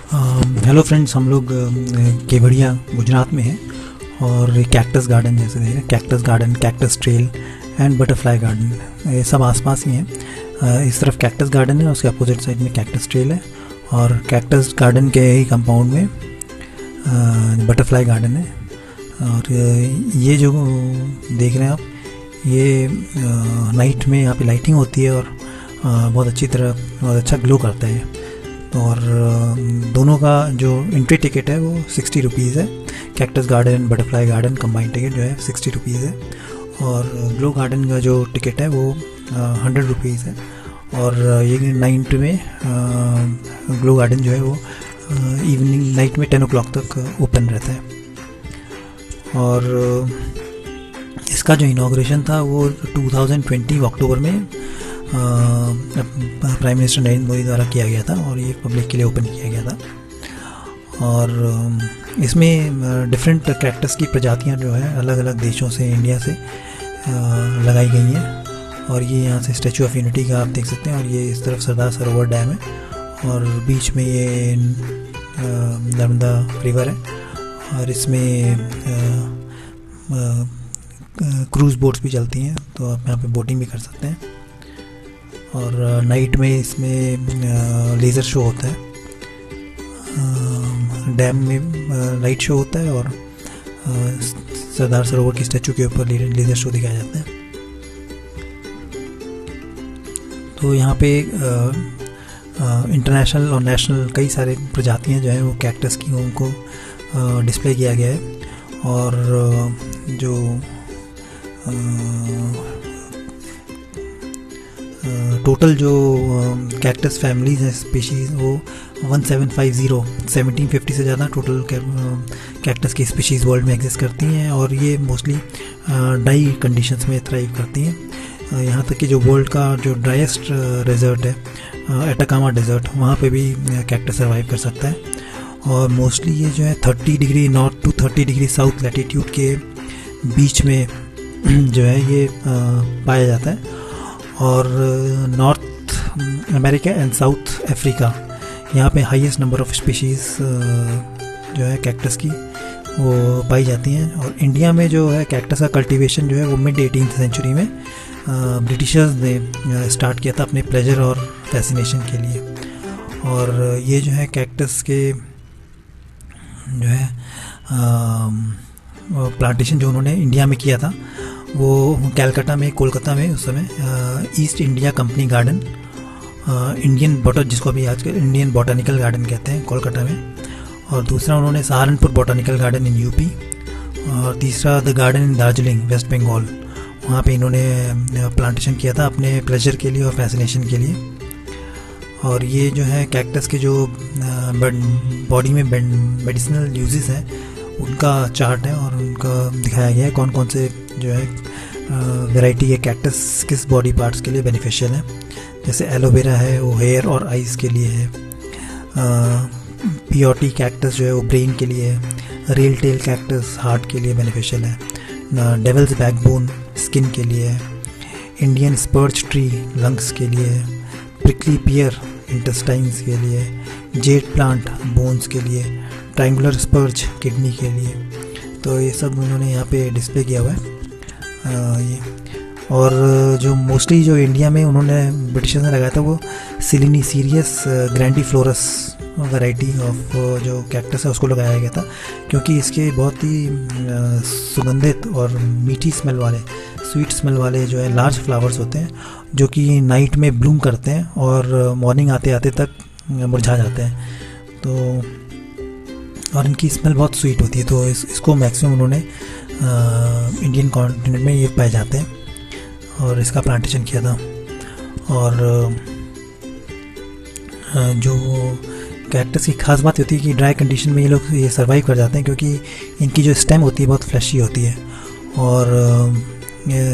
Hello friends, हम लोग केवड़िया गुजरात में हैं और कैक्टस गार्डन जैसे देख रहे हैं, cactus garden, cactus trail and butterfly garden, ये सब आसपास ही हैं। इस तरफ कैक्टस गार्डन है, उसके अपोजिट साइड में कैक्टस ट्रेल है और कैक्टस गार्डन के ही कंपाउंड में बटरफ्लाई गार्डन है। और ये जो देख रहे हैं आप, ये नाइट में यहाँ पे लाइटिंग होती है और बहुत अच्छी तरह, बहुत अच्छा ग्लो करता है। और दोनों का जो एंट्री टिकट है वो 60 रुपीज़ है। Cactus garden, butterfly garden combined ticket जो है 60 रुपीज़ है और ग्लो गार्डन का जो टिकट है वो 100 रुपीज़ है। और ये नाइट में ग्लो गार्डन जो है वो इवनिंग नाइट में 10 o'clock तक ओपन रहता है। और इसका जो इनॉग्रेशन था वो 2020 अक्टूबर में प्राइम मिनिस्टर नरेंद्र मोदी द्वारा किया गया था और ये पब्लिक के लिए ओपन किया गया था। और इसमें डिफरेंट कैक्टस की प्रजातियां जो है अलग अलग देशों से, इंडिया से लगाई गई हैं। और ये यहाँ से स्टैचू ऑफ यूनिटी का आप देख सकते हैं और ये इस तरफ सरदार सरोवर डैम है और बीच में ये नर्मदा रिवर है और इसमें क्रूज़ बोट्स भी चलती हैं, तो आप यहाँ पे बोटिंग भी कर सकते हैं। और नाइट में इसमें लेज़र शो होता है, डैम में लाइट शो होता है और सरदार सरोवर की स्टैचू के ऊपर लेज़र शो दिखाया जाता है। तो यहाँ पे इंटरनेशनल और नेशनल कई सारे प्रजातियाँ जो हैं वो कैक्टस की उनको डिस्प्ले किया गया है। और जो टोटल जो कैक्टस फैमिलीज हैं, स्पीशीज़, वो 1750 से ज़्यादा टोटल कैक्टस की स्पीशीज़ वर्ल्ड में एग्जिस्ट करती हैं और ये मोस्टली ड्राई कंडीशंस में थ्राइव करती हैं। यहाँ तक कि जो वर्ल्ड का जो ड्राइएस्ट डेजर्ट है, एटाकामा डेजर्ट, वहाँ पे भी कैक्टस सर्वाइव कर सकता है। और मोस्टली ये जो है 30 degree north to 30 degree south latitude के बीच में जो है ये पाया जाता है। और north America and south Africa, यहाँ पे हाईएस्ट नंबर ऑफ स्पीशीज़ जो है कैक्टस की वो पाई जाती हैं। और इंडिया में जो है कैक्टस का कल्टीवेशन जो है वो मिड 18th सेंचुरी में ब्रिटिशर्स ने स्टार्ट किया था अपने प्लेजर और फैसिनेशन के लिए। और ये जो है कैक्टस के जो है प्लांटेशन जो उन्होंने इंडिया में किया था वो कैलकाटा में, कोलकाता में उस समय ईस्ट इंडिया कंपनी गार्डन, जिसको अभी आजकल इंडियन बॉटनिकल गार्डन कहते हैं, कोलकाता में। और दूसरा उन्होंने Saharanpur botanical garden in UP और तीसरा the garden in Darjeeling West Bengal, वहाँ पे इन्होंने प्लांटेशन किया था अपने प्लेजर के लिए और फैसिनेशन के लिए। और ये जो है कैक्टस के जो बॉडी में मेडिसिनल यूजेस हैं उनका चार्ट है और उनका दिखाया गया है कौन कौन से जो है वैरायटी है कैक्टस किस बॉडी पार्ट्स के लिए बेनिफिशियल है। जैसे एलोवेरा है वो हेयर और आइज़ के लिए है, पियोटी कैक्टस जो है वो ब्रेन के लिए है, रियल टेल कैक्टस हार्ट के लिए बेनिफिशियल है, डेविल्स बैकबोन स्किन के लिए है, इंडियन स्पर्च ट्री लंग्स के लिए है, प्रिकली पियर इंटेस्टाइन्स के लिए, जेड प्लांट बोन्स के लिए, ट्रायंगुलर स्पर्च किडनी के लिए। तो ये सब उन्होंने यहाँ पे डिस्प्ले किया हुआ है। ये और जो मोस्टली जो इंडिया में उन्होंने ब्रिटिशर्स ने लगाया था वो सिलिनी सीरियस ग्रैंडीफ्लोरस वैरायटी ऑफ जो कैक्टस है उसको लगाया गया था, क्योंकि इसके बहुत ही सुगंधित और मीठी स्मेल वाले, स्वीट स्मेल वाले जो है लार्ज फ्लावर्स होते हैं जो कि नाइट में ब्लूम करते हैं और मॉर्निंग आते आते तक मुरझा जाते हैं। तो और इनकी स्मेल बहुत स्वीट होती है, तो इसको मैक्सिमम उन्होंने इंडियन कॉन्टिनेंट में ये पाए जाते हैं और इसका प्लांटेशन किया था। और जो कैक्टस की खास बात होती है कि ड्राई कंडीशन में ये लोग ये सर्वाइव कर जाते हैं, क्योंकि इनकी जो स्टेम होती है बहुत फ्लैशी होती है और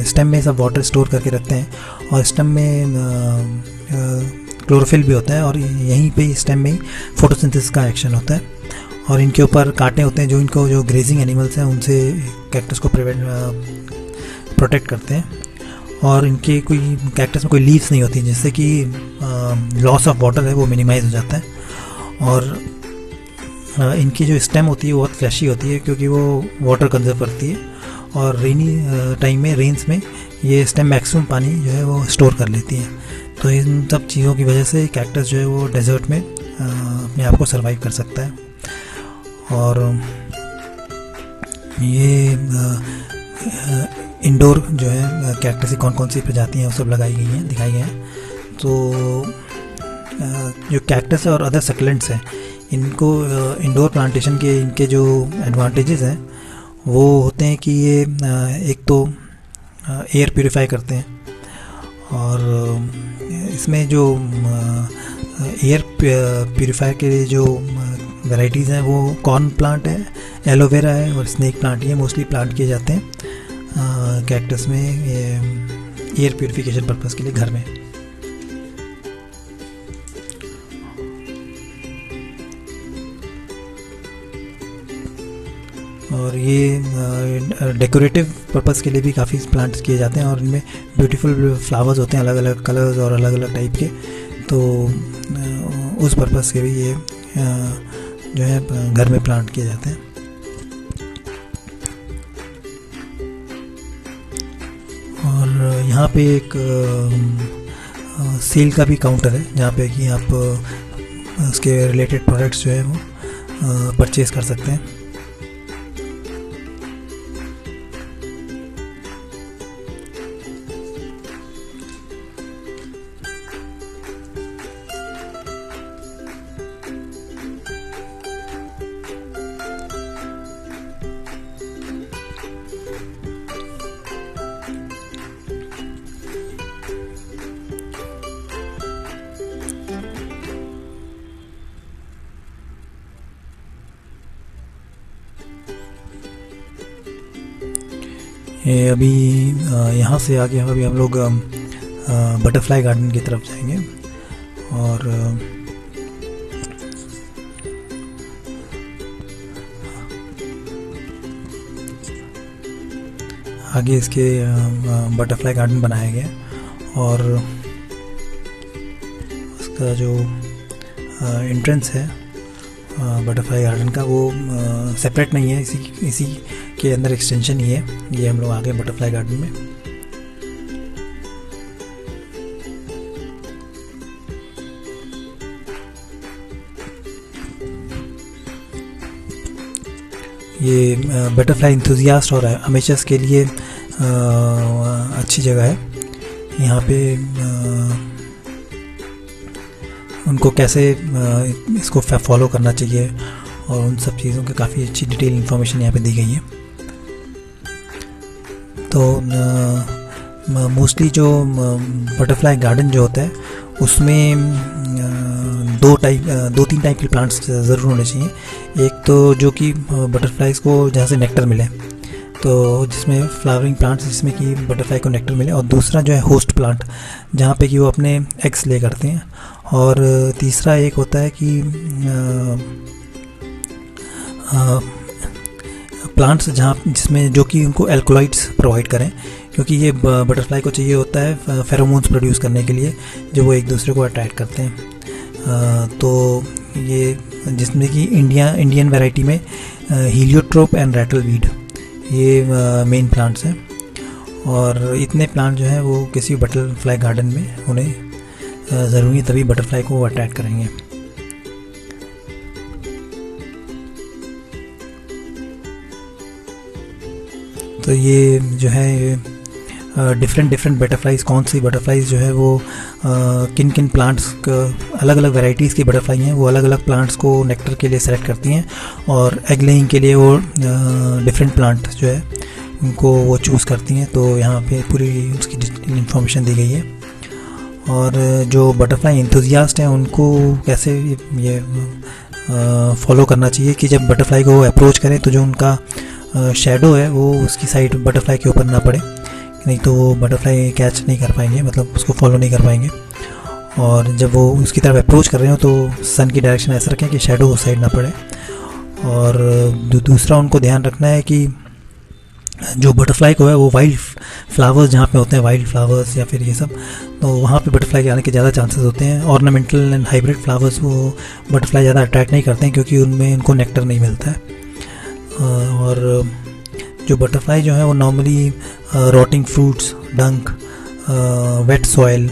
स्टेम में सब वाटर स्टोर करके रखते हैं और स्टेम में क्लोरोफिल भी होता है और यहीं पे स्टेम में ही फोटोसिंथेसिस का एक्शन होता है। और इनके ऊपर कांटे होते हैं जो इनको जो ग्रेजिंग एनिमल्स हैं उनसे कैक्टस को प्रोटेक्ट करते हैं। और इनके कोई कैक्टस में कोई लीव्स नहीं होती, जिससे कि लॉस ऑफ वाटर है वो मिनिमाइज हो जाता है। और इनकी जो स्टेम होती है वो बहुत फ्लैशी होती है, क्योंकि वो वाटर कंजर्व करती है, और रेनी टाइम में, रेंस में ये स्टेम मैक्सिमम पानी जो है वो स्टोर कर लेती है। तो इन सब चीज़ों की वजह से कैक्टस जो है वो डेजर्ट में अपने आप को सर्वाइव कर सकता है। और ये इंडोर जो है कैक्टस की कौन कौन सी प्रजातियाँ वो सब लगाई गई हैं, दिखाई गई हैं। तो जो कैक्टस और अदर सक्लेंट्स हैं, इनको इंडोर प्लांटेशन के इनके जो एडवांटेजेस हैं वो होते हैं कि ये एक तो एयर प्यूरिफाई करते हैं, और इसमें जो एयर प्यूरिफायर के लिए जो वैराइटीज़ हैं वो कॉर्न प्लांट है, एलोवेरा है और स्नेक प्लांट, ये मोस्टली प्लांट किए जाते हैं कैक्टस में एयर प्यूरिफिकेशन पर्पज़ के लिए घर में। और ये डेकोरेटिव पर्पज़ के लिए भी काफ़ी प्लांट्स किए जाते हैं, और इनमें ब्यूटीफुल फ्लावर्स होते हैं अलग अलग कलर्स और अलग अलग टाइप के। तो उस पर्पज़ के भी ये जो है घर में प्लांट किए जाते हैं। और यहाँ पे एक सेल का भी काउंटर है, जहाँ पे कि आप उसके रिलेटेड प्रोडक्ट्स जो है वो परचेज़ कर सकते हैं। ये अभी यहाँ से आगे अभी हम लोग बटरफ्लाई गार्डन की तरफ जाएंगे, और आगे इसके बटरफ्लाई गार्डन बनाया गया, और उसका जो एंट्रेंस है बटरफ्लाई गार्डन का वो सेपरेट नहीं है, इसी के अंदर एक्सटेंशन ही है। ये हम लोग आ गए बटरफ्लाई गार्डन में। ये बटरफ्लाई इंथुजियास्ट और अमेचर्स के लिए अच्छी जगह है। यहाँ पे उनको कैसे इसको फॉलो करना चाहिए और उन सब चीज़ों की काफ़ी अच्छी डिटेल इन्फॉर्मेशन यहाँ पे दी गई है। तो मोस्टली जो बटरफ्लाई गार्डन जो होता है उसमें दो तीन टाइप के प्लांट्स ज़रूर होने चाहिए। एक तो जो कि बटरफ्लाइज को जहाँ से नेक्टर मिले, तो जिसमें फ्लावरिंग प्लांट्स जिसमें कि बटरफ्लाई को नेक्टर मिले, और दूसरा जो है होस्ट प्लांट जहाँ पे कि वो अपने एग्स ले करते हैं, और तीसरा एक होता है कि प्लांट्स जहाँ जिसमें जो कि उनको एल्कोलाइड्स प्रोवाइड करें, क्योंकि ये बटरफ्लाई को चाहिए होता है फेरोमोन्स प्रोड्यूस करने के लिए जो वो एक दूसरे को अट्रैक्ट करते हैं। तो ये जिसमें कि इंडियन वैरायटी में हीलियोट्रोप एंड रैटलवीड ये मेन प्लांट्स हैं, और इतने प्लांट जो हैं वो किसी बटरफ्लाई गार्डन में उन्हें ज़रूरी है, तभी बटरफ्लाई को अट्रैक्ट करेंगे। तो ये जो है डिफरेंट बटरफ्लाइज, कौन सी बटरफ्लाइज जो है वो किन किन प्लांट्स अलग अलग वैराइटीज़ की बटरफ्लाई हैं, वो अलग अलग प्लांट्स को नेक्टर के लिए सेलेक्ट करती हैं, और एग लेइंग के लिए वो डिफरेंट प्लांट जो है उनको वो चूज़ करती हैं। तो यहाँ पे पूरी उसकी इंफॉर्मेशन दी गई है। और जो बटरफ्लाई इंथुजियास्ट हैं उनको कैसे ये फॉलो करना चाहिए कि जब बटरफ्लाई को अप्रोच करें तो जो उनका शेडो है वो उसकी साइड बटरफ्लाई के ऊपर ना पड़े, नहीं तो वो बटरफ्लाई कैच नहीं कर पाएंगे, मतलब उसको फॉलो नहीं कर पाएंगे। और जब वो उसकी तरफ अप्रोच कर रहे हो तो सन की डायरेक्शन ऐसा रखें कि शेडो उस साइड ना पड़े। और दूसरा उनको ध्यान रखना है कि जो बटरफ्लाई को है वो वाइल्ड फ्लावर्स जहाँ पे होते हैं, वाइल्ड फ्लावर्स या फिर ये सब, तो वहाँ पे बटरफ्लाई के आने के ज़्यादा चांसेस होते हैं। ऑर्नामेंटल एंड हाइब्रिड फ्लावर्स वो बटरफ्लाई ज़्यादा अट्रैक्ट नहीं करते हैं क्योंकि उनमें उनको नेक्टर नहीं मिलता है। और जो बटरफ्लाई जो है वो नॉर्मली रॉटिंग फ्रूट्स, डंक, वेट सॉइल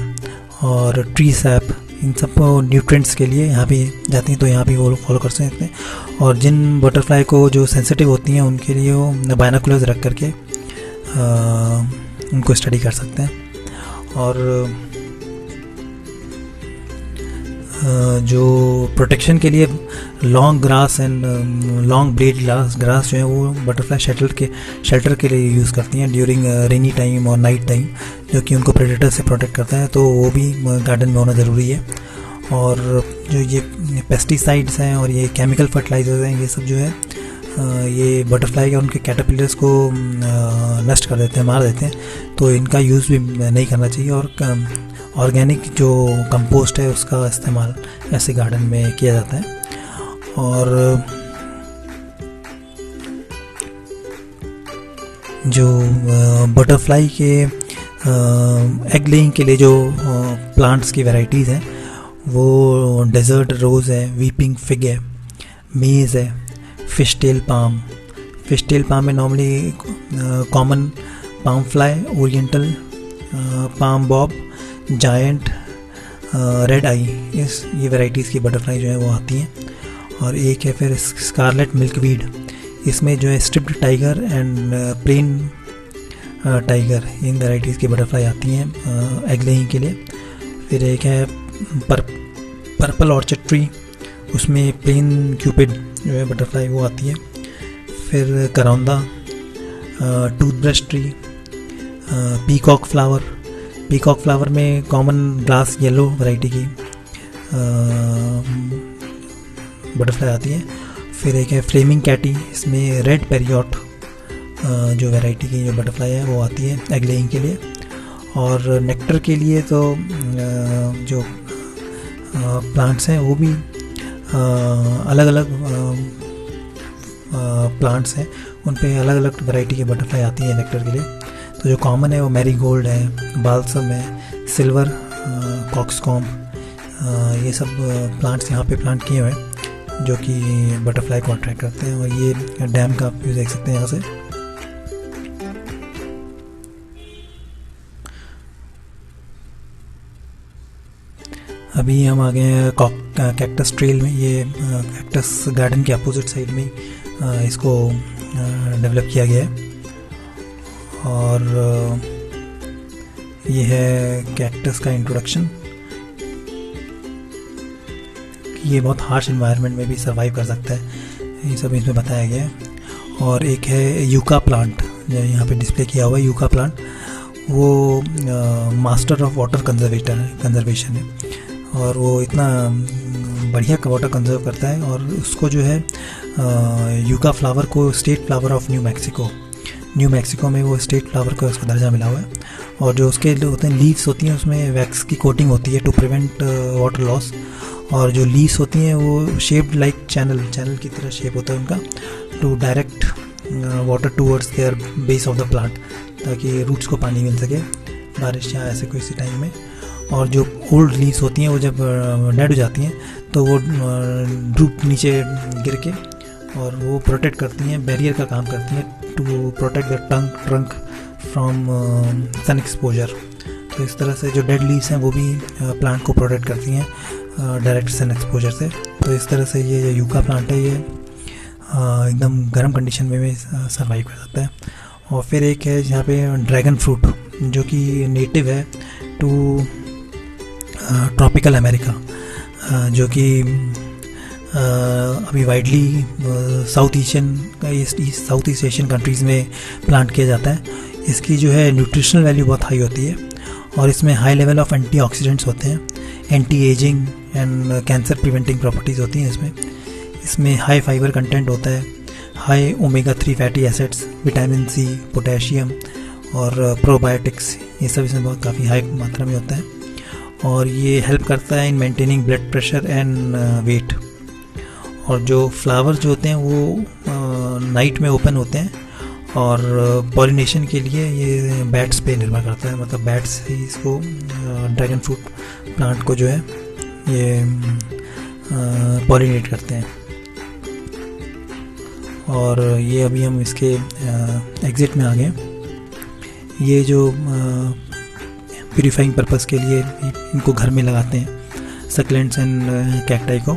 और ट्री सैप, इन सब न्यूट्रिएंट्स के लिए यहाँ पे जाती हैं, तो यहाँ पे वो फॉलो कर सकते हैं। और जिन बटरफ्लाई को जो सेंसिटिव होती हैं उनके लिए वो बायनोकुलर्स रख करके उनको स्टडी कर सकते हैं। और जो प्रोटेक्शन के लिए long grass and long blade grass जो है वो बटरफ्लाई शेल्टर के लिए यूज़ करती हैं ड्यूरिंग रेनी टाइम और नाइट टाइम, जो कि उनको प्रेडेटर से प्रोटेक्ट करता है, तो वो भी गार्डन में होना ज़रूरी है। और जो ये पेस्टिसाइड्स हैं और ये केमिकल फर्टिलाइजर्स हैं, ये सब जो है ये बटरफ्लाई और उनके कैटरपिलर्स को नष्ट कर देते हैं, मार देते हैं, तो इनका यूज़ भी नहीं करना चाहिए। और ऑर्गेनिक जो कंपोस्ट है उसका इस्तेमाल ऐसे गार्डन में किया जाता है। और जो बटरफ्लाई के एग लेइंग के लिए जो प्लांट्स की वैरायटीज़ हैं वो डेजर्ट रोज़ है, वीपिंग फिग है, मेज़ है, फिश टेल पाम में normally common palm fly, oriental palm bob, giant, red eye, ये वैरायटीज़ की बटरफ्लाई जो है वो आती हैं। और एक है फिर स्कारलेट मिल्कवीड, इसमें जो है striped tiger and plain tiger, इन वैरायटीज़ की बटरफ्लाई आती हैं एग लेइंग के लिए। फिर एक है पर्पल ऑर्चिड ट्री, उसमें प्लेन क्यूपिड जो है बटरफ्लाई वो आती है। फिर करौंदा, टूथब्रश ट्री, पीकॉक फ्लावर में कॉमन ग्लास येलो वैरायटी की बटरफ्लाई आती है। फिर एक है फ्लेमिंग कैटी, इसमें रेड पेरियोट जो वैरायटी की जो बटरफ्लाई है वो आती है एग लेइंग के लिए। और नेक्टर के लिए तो जो प्लांट्स हैं वो भी अलग अलग प्लांट्स हैं, उन पे अलग अलग वैरायटी की बटरफ्लाई आती है नेक्टर के लिए। तो जो कॉमन है वो मैरीगोल्ड है, बाल्सम है, सिल्वर कॉक्सकॉम, ये सब प्लांट्स यहाँ पे प्लांट किए हुए हैं जो कि बटरफ्लाई को अट्रैक्ट करते हैं। और ये डैम का आप व्यू देख सकते हैं यहाँ से। अभी हम आ गए हैं कैक्टस ट्रेल में। ये कैक्टस गार्डन के अपोजिट साइड में इसको डेवलप किया गया है। और ये है कैक्टस का इंट्रोडक्शन। ये बहुत हार्श एनवायरनमेंट में भी सर्वाइव कर सकता है, ये सब इसमें बताया गया है। और एक है यूका प्लांट जो यहाँ पे डिस्प्ले किया हुआ है। यूका प्लांट वो मास्टर ऑफ वाटर कंजर्वेशन है और वो इतना बढ़िया वाटर कंजर्व करता है। और उसको जो है यूका फ्लावर को state flower of new Mexico में वो स्टेट फ्लावर का उसका दर्जा मिला हुआ है। और जो उसके होते हैं लीव्स होती हैं उसमें वैक्स की कोटिंग होती है टू प्रिवेंट वाटर लॉस। और जो लीव्स होती हैं वो शेप्ड लाइक चैनल की तरह शेप होता है उनका, to direct water towards their base of the plant, ताकि रूट्स को पानी मिल सके बारिश या ऐसे कोई सी टाइम में। और जो ओल्ड लीव्स होती हैं वो जब डेड हो जाती हैं तो वो ड्रूप नीचे गिर के और वो प्रोटेक्ट करती हैं, बैरियर का काम करती हैं to protect the trunk from sun exposure. तो इस तरह से जो डेड लीव्स हैं वो भी प्लांट को प्रोटेक्ट करती हैं डायरेक्ट सन एक्सपोजर से। तो इस तरह से ये यूका प्लांट है, ये एकदम गर्म कंडीशन में भी सर्वाइव कर सकता है। और फिर एक है यहाँ पे ड्रैगन फ्रूट जो कि नेटिव है टू ट्रॉपिकल अमेरिका, जो कि अभी widely south east Asian countries में प्लांट किया जाता है। इसकी जो है न्यूट्रिशनल वैल्यू बहुत हाई होती है और इसमें हाई लेवल ऑफ एंटीऑक्सीडेंट्स होते हैं, anti ageing and cancer preventing properties होती हैं इसमें हाई फाइबर कंटेंट होता है, high omega 3 fatty acids, vitamin C, potassium और प्रोबायोटिक्स, ये सब इसमें बहुत काफ़ी हाई मात्रा में होता है। और ये हेल्प करता है in maintaining blood pressure and weight. और जो फ्लावर्स जो होते हैं वो नाइट में ओपन होते हैं और पॉलिनेशन के लिए ये बैट्स पे निर्भर करता है, मतलब बैट्स ही इसको ड्रैगन फ्रूट प्लांट को जो है ये पॉलिनेट करते हैं। और ये अभी हम इसके एग्ज़िट में आ गए। ये जो प्यूरिफाइंग पर्पस के लिए इनको घर में लगाते हैं, सक्लेंट्स एंड कैक्टाई को।